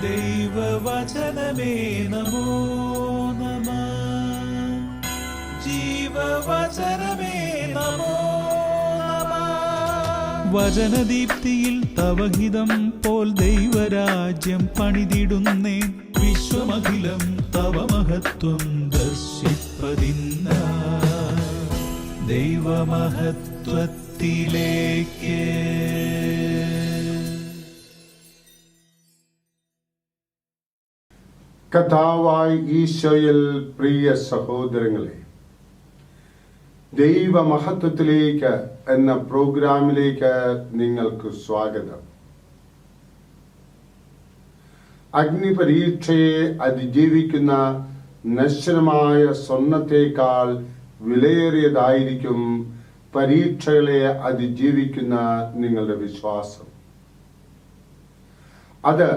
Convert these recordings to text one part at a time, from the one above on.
ദൈവവചനമേ നമോ നമഃ. ജീവവചനമേ നമോ നമഃ. വചനദീപ്തിയിൽ തവഹിതം പോൽ ദൈവരാജ്യം പണിതിടുന്നേ. വിശ്വമഖിലം തവ മഹത്വം ദർശിപ്പതിന്ന ദൈവമഹത്വത്തിലേക്ക്. കർത്താവായ ഈശോയിൽ പ്രിയ സഹോദരങ്ങളെ, ദൈവമഹത്വത്തിലേക്ക് എന്ന പ്രോഗ്രാമിലേക്ക് നിങ്ങൾക്ക് സ്വാഗതം. അഗ്നിപരീക്ഷയെ അതിജീവിക്കുന്ന നശ്വരമായ സ്വർണത്തേക്കാൾ വിലയേറിയതായിരിക്കും പരീക്ഷകളെ അതിജീവിക്കുന്ന നിങ്ങളുടെ വിശ്വാസം. അത്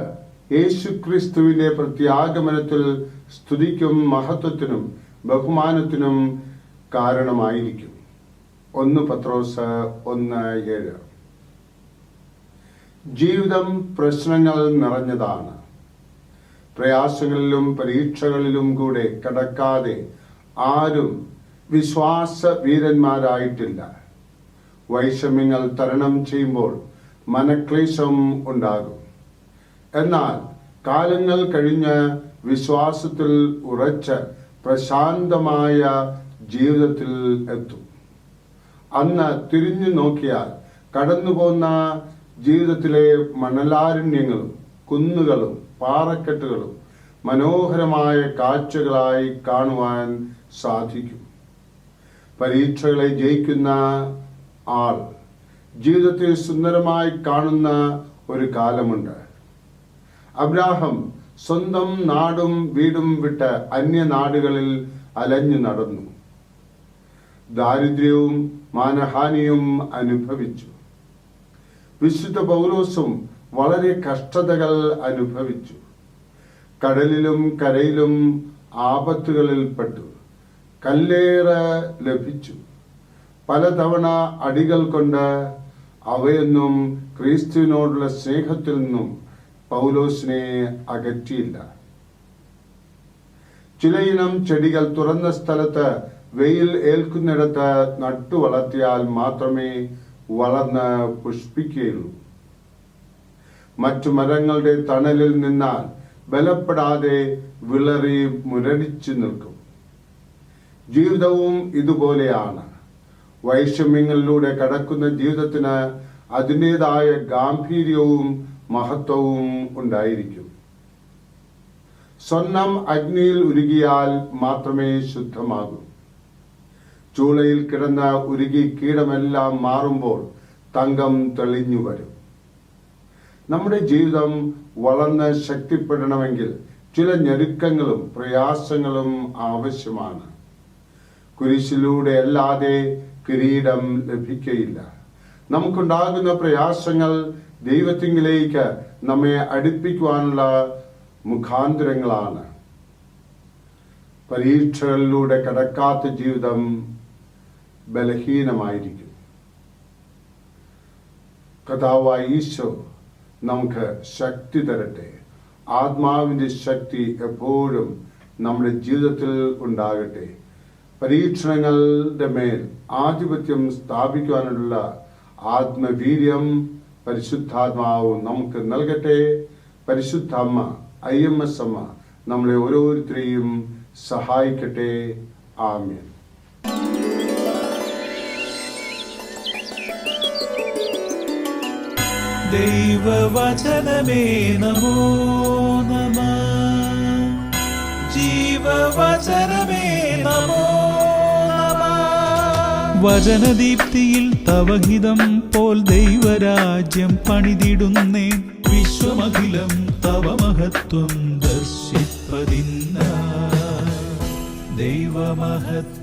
യേശുക്രിസ്തുവിന്റെ പ്രത്യാഗമനത്തിൽ സ്തുതിക്കും മഹത്വത്തിനും ബഹുമാനത്തിനും കാരണമായിരിക്കും. 1 പത്രോസ് 1:7. ജീവിതം പ്രശ്നങ്ങൾ നിറഞ്ഞതാണ്. പ്രയാസങ്ങളിലും പരീക്ഷകളിലും കൂടെ കടക്കാതെ ആരും വിശ്വാസ വീരന്മാരായിട്ടില്ല. വൈഷമ്യങ്ങൾ തരണം ചെയ്യുമ്പോൾ മനക്ലേശം ഉണ്ടാകും. എന്നാൽ കാലങ്ങൾ കഴിഞ്ഞ് വിശ്വാസത്തിൽ ഉറച്ച് പ്രശാന്തമായ ജീവിതത്തിൽ എത്തും. അന്ന് തിരിഞ്ഞു നോക്കിയാൽ കടന്നുപോകുന്ന ജീവിതത്തിലെ മണലാരണ്യങ്ങളും കുന്നുകളും പാറക്കെട്ടുകളും മനോഹരമായ കാഴ്ചകളായി കാണുവാൻ സാധിക്കും. പരീക്ഷകളെ ജയിക്കുന്ന ആൾ ജീവിതത്തെ സുന്ദരമായി കാണുന്ന ഒരു കാലമുണ്ട്. അബ്രാഹം സ്വന്തം നാടും വീടും വിട്ട് അന്യനാടുകളിൽ അലഞ്ഞു നടന്നു. ദാരിദ്ര്യവും മാനഹാനിയും അനുഭവിച്ചു. വിശുദ്ധ പൗലോസും വളരെ കഷ്ടതകൾ അനുഭവിച്ചു. കടലിലും കരയിലും ആപത്തുകളിൽപ്പെട്ടു. കല്ലേറ് ലഭിച്ചു. പലതവണ അടികൾ കൊണ്ട് അവയൊന്നും ക്രിസ്തുവിനോടുള്ള സ്നേഹത്തിൽ നിന്നും പൗലോസിനെ അകറ്റിയില്ല. ചിലയിനം ചെടികൾ തുറന്ന സ്ഥലത്ത് വെയിൽ ഏൽക്കുന്നിടത്ത് നട്ടു വളർത്തിയാൽ മാത്രമേ വളർന്ന് പുഷ്പിക്കുകയുള്ളൂ. മറ്റു മരങ്ങളുടെ തണലിൽ നിന്നാൽ ബലപ്പെടാതെ വിളറി മുരടിച്ചു നിൽക്കും. ജീവിതവും ഇതുപോലെയാണ്. വൈഷമ്യങ്ങളിലൂടെ കടക്കുന്ന ജീവിതത്തിന് അതിൻ്റെതായ ഗാംഭീര്യവും മഹത്വവും ഉണ്ടായിരിക്കും. സ്വർണം അഗ്നിയിൽ ഉരുകിയാൽ മാത്രമേ ശുദ്ധമാകൂ. ചൂളയിൽ കിടന്ന ഉരുകി കീടമെല്ലാം മാറുമ്പോൾ തങ്കം തെളിഞ്ഞു വരും. നമ്മുടെ ജീവിതം വളർന്ന് ശക്തിപ്പെടണമെങ്കിൽ ചില ഞെരുക്കങ്ങളും പ്രയാസങ്ങളും ആവശ്യമാണ്. കുരിശിലൂടെ അല്ലാതെ കിരീടം ലഭിക്കയില്ല. നമുക്കുണ്ടാകുന്ന പ്രയാസങ്ങൾ ദൈവത്തിങ്കിലേക്ക് നമ്മെ അടുപ്പിക്കുവാനുള്ള മുഖാന്തരങ്ങളാണ്. പരീക്ഷകളിലൂടെ കടക്കാത്ത ജീവിതം ബലഹീനമായിരിക്കും. കർത്താവായ ഈശോ നമുക്ക് ശക്തി തരട്ടെ. ആത്മാവിൻ്റെ ശക്തി എപ്പോഴും നമ്മുടെ ജീവിതത്തിൽ ഉണ്ടാകട്ടെ. പരീക്ഷണങ്ങളുടെ മേൽ ആധിപത്യം സ്ഥാപിക്കുവാനുള്ള ആത്മവീര്യം പരിശുദ്ധാത്മാവ് നമുക്ക് നൽകട്ടെ. പരിശുദ്ധ അമ്മ IMS അമ്മ നമ്മളെ ഓരോരുത്തരെയും സഹായിക്കട്ടെ. ആമേൻ. ദൈവവചനമേ നമോ നമഃ. ജീവവചനമേ നമോ നമഃ. വചനദീപ്തിയിൽ തവഹിതം പോൽ ദൈവരാജ്യം പണിതിടുന്നേ. വിശ്വമഖിലം തവ മഹത്വം ദർശിപ്പതിന്ന ദൈവമഹത്വത്തിലേക്ക്.